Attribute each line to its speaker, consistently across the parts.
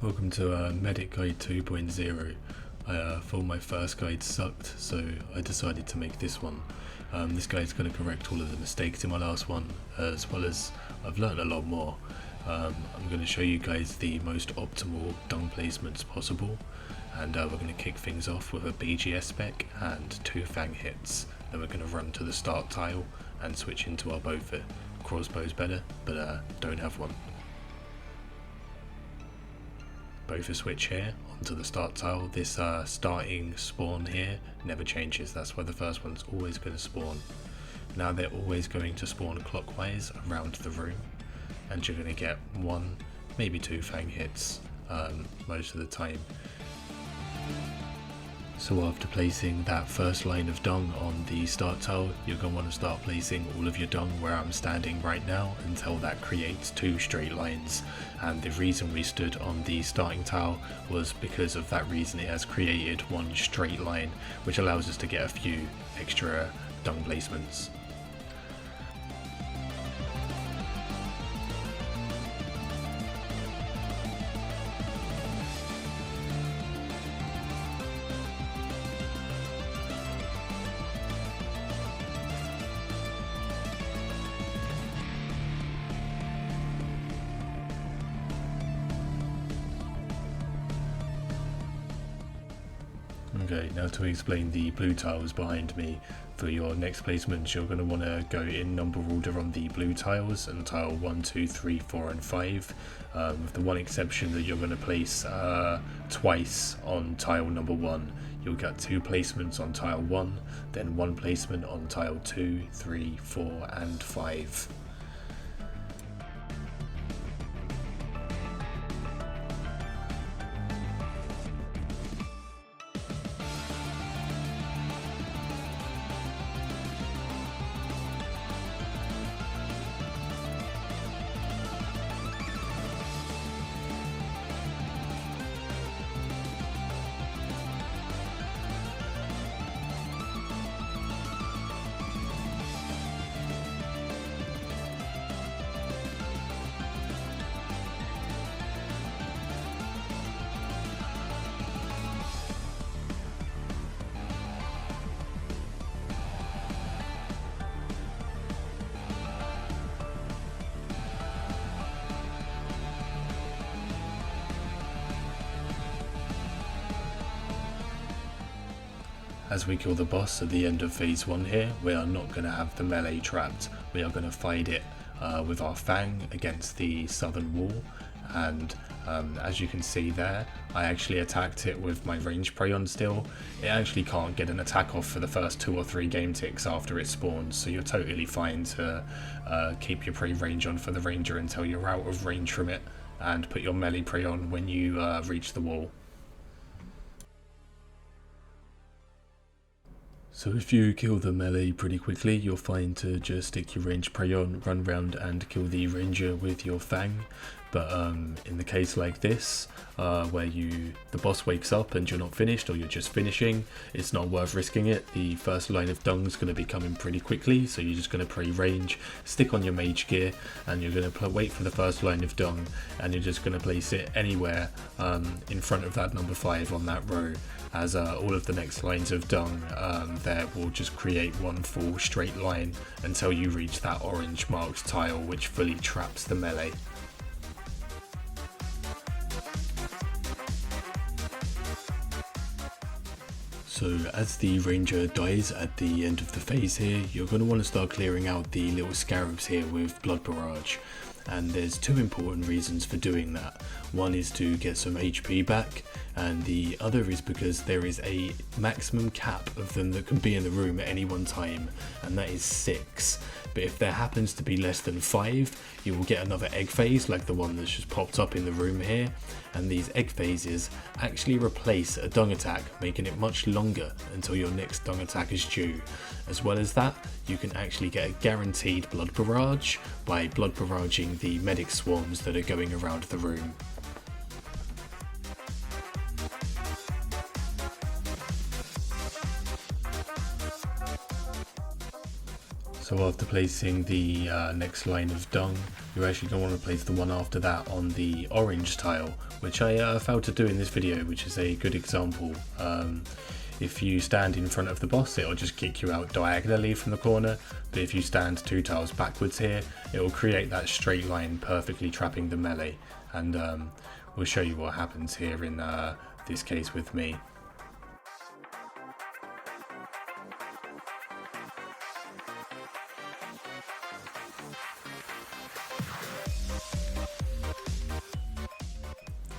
Speaker 1: Welcome to Medic Guide 2.0. I thought my first guide sucked, so I decided to make this one. This guide is going to correct all of the mistakes in my last one, as well as I've learned a lot more. I'm going to show you guys the most optimal dung placements possible, and we're going to kick things off with a BGS spec and 2 fang hits. Then we're going to run to the start tile and switch into our bowfer. Crossbow's better, but don't have one. Bowfer switch here onto the start tile. This starting spawn here never changes, that's why the first one's always going to spawn. Now they're always going to spawn clockwise around the room, and you're going to get 1, maybe 2 fang hits most of the time. So after placing that first line of dung on the start tile, you're going to want to start placing all of your dung where I'm standing right now until that creates 2 straight lines. And the reason we stood on the starting tile was because of that reason. It has created 1 straight line, which allows us to get a few extra dung placements. Okay, now to explain the blue tiles behind me. For your next placements, you're going to want to go in number order on the blue tiles, and tile 1, 2, 3, 4 and 5, with the one exception that you're going to place twice on tile number 1. You'll get 2 placements on tile 1, then 1 placement on tile 2, 3, 4 and 5. As we kill the boss at the end of phase 1 here, we are not going to have the melee trapped. We are going to fight it with our fang against the southern wall, and as you can see there, I actually attacked it with my range prayon still. It actually can't get an attack off for the first 2 or 3 game ticks after it spawns, so you're totally fine to keep your prey range on for the ranger until you're out of range from it, and put your melee prey on when you reach the wall. So if you kill the melee pretty quickly, you're fine to just stick your range prey on, run around and kill the ranger with your fang. But in the case like this, where the boss wakes up and you're not finished, or you're just finishing, it's not worth risking it. The first line of dung is going to be coming pretty quickly, so you're just going to prey range, stick on your mage gear, and you're going to wait for the first line of dung, and you're just going to place it anywhere in front of that number 5 on that row, as all of the next lines of dung there will just create 1 full straight line until you reach that orange marked tile, which fully traps the melee. So as the ranger dies at the end of the phase here, you're going to want to start clearing out the little scarabs here with blood barrage. And there's 2 important reasons for doing that. One is to get some HP back, and the other is because there is a maximum cap of them that can be in the room at any one time, and that is 6. But if there happens to be less than 5, you will get another egg phase like the one that's just popped up in the room here, and these egg phases actually replace a dung attack, making it much longer until your next dung attack is due. As well as that, you can actually get a guaranteed blood barrage by blood barraging the medic swarms that are going around the room. So after placing the next line of dung, you're actually going to want to place the one after that on the orange tile, which I failed to do in this video, which is a good example. If you stand in front of the boss, it'll just kick you out diagonally from the corner, but if you stand 2 tiles backwards here, it will create that straight line, perfectly trapping the melee, and we'll show you what happens here in this case with me.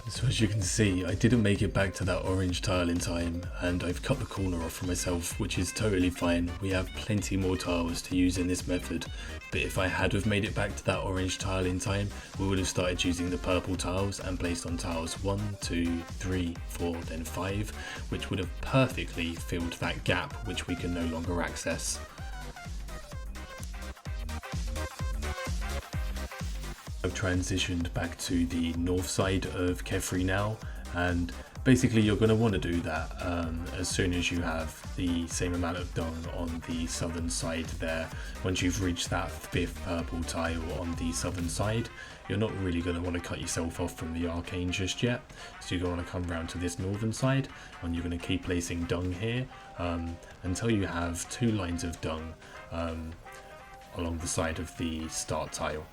Speaker 1: So as you can see, I didn't make it back to that orange tile in time, and I've cut the corner off for myself, which is totally fine. We have plenty more tiles to use in this method, but if I had have made it back to that orange tile in time, we would have started using the purple tiles and placed on tiles 1, 2, 3, 4, then 5, which would have perfectly filled that gap which we can no longer access. I've transitioned back to the north side of Kephri now, and basically you're going to want to do that as soon as you have the same amount of dung on the southern side there. Once you've reached that 5th purple tile on the southern side, you're not really going to want to cut yourself off from the arcane just yet, so you're going to want to come round to this northern side, and you're going to keep placing dung here until you have 2 lines of dung along the side of the start tile.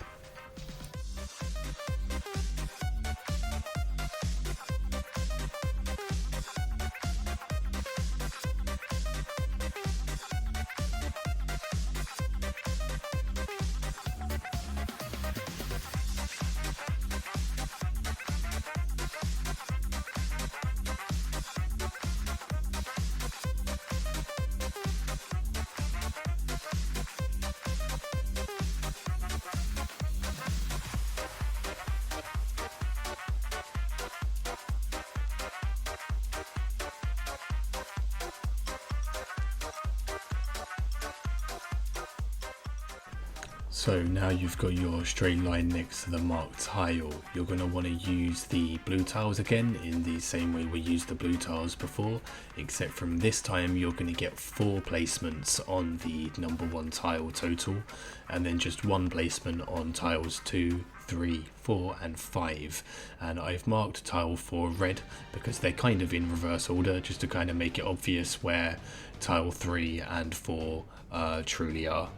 Speaker 1: So now you've got your straight line next to the marked tile, you're going to want to use the blue tiles again in the same way we used the blue tiles before, except from this time you're going to get 4 placements on the number 1 tile total, and then just 1 placement on tiles 2, 3, 4 and 5, and I've marked tile 4 red because they're kind of in reverse order, just to kind of make it obvious where tile 3 and 4 truly are.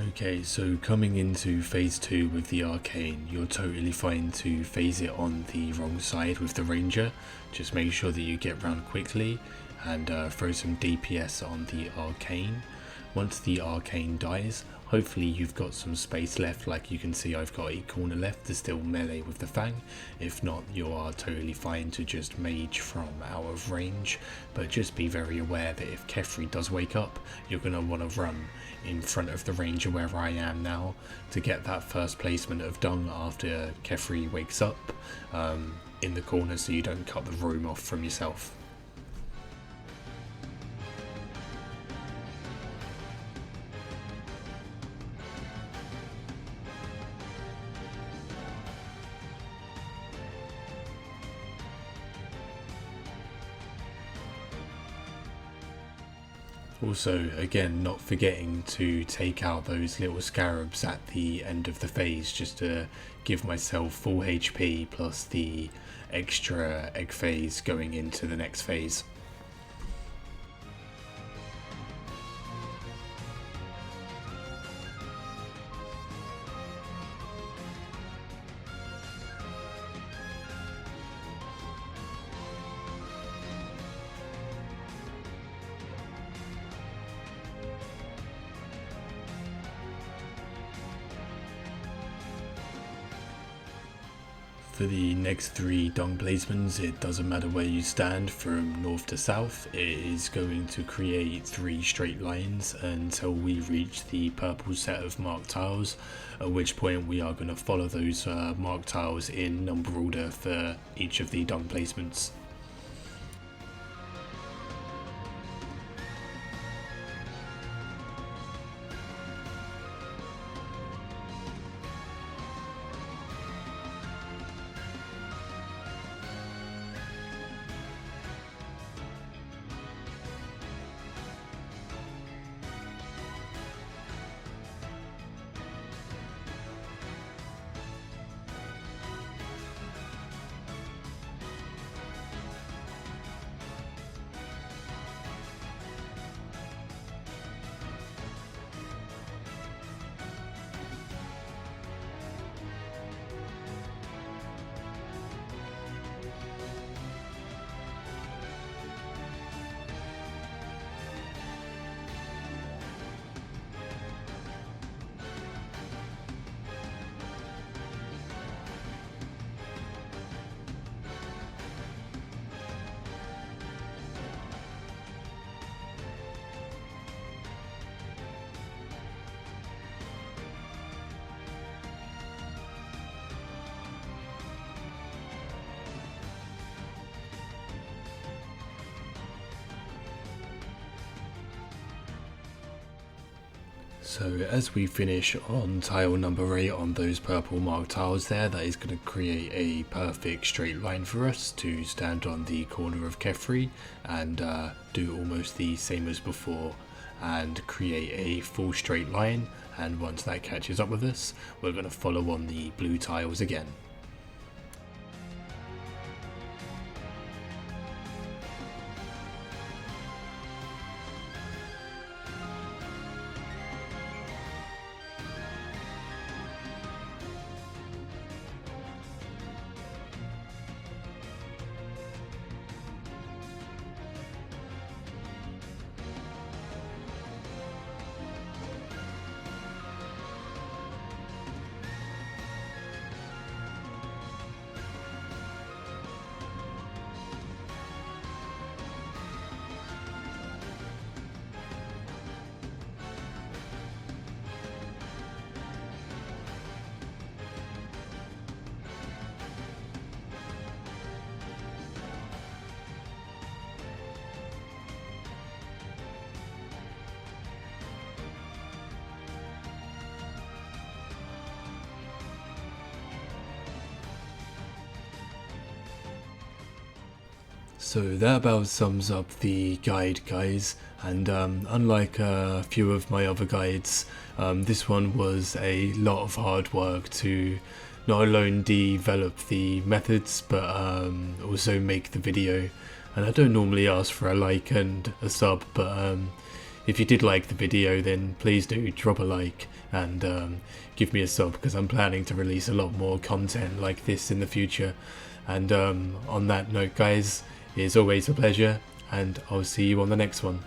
Speaker 1: Okay, so coming into phase 2 with the arcane, you're totally fine to phase it on the wrong side with the ranger. Just make sure that you get round quickly and throw some DPS on the arcane. Once the arcane dies, hopefully you've got some space left. Like you can see, I've got a corner left to still melee with the fang. If not, you are totally fine to just mage from out of range, but just be very aware that if Kephri does wake up, you're going to want to run in front of the ranger where I am now to get that first placement of dung after Kephri wakes up in the corner, so you don't cut the room off from yourself. Also, again, not forgetting to take out those little scarabs at the end of the phase, just to give myself full HP plus the extra egg phase going into the next phase. For the next 3 dung placements, it doesn't matter where you stand from north to south, it is going to create 3 straight lines until we reach the purple set of marked tiles, at which point we are going to follow those marked tiles in number order for each of the dung placements. So as we finish on tile number 8 on those purple marked tiles there, that is going to create a perfect straight line for us to stand on the corner of Kephri and do almost the same as before and create a full straight line, and once that catches up with us, we're going to follow on the blue tiles again. So that about sums up the guide, guys, and unlike a few of my other guides, this one was a lot of hard work to not alone develop the methods but also make the video. And I don't normally ask for a like and a sub, but if you did like the video, then please do drop a like and give me a sub, because I'm planning to release a lot more content like this in the future. And on that note, guys, it's always a pleasure, and I'll see you on the next one.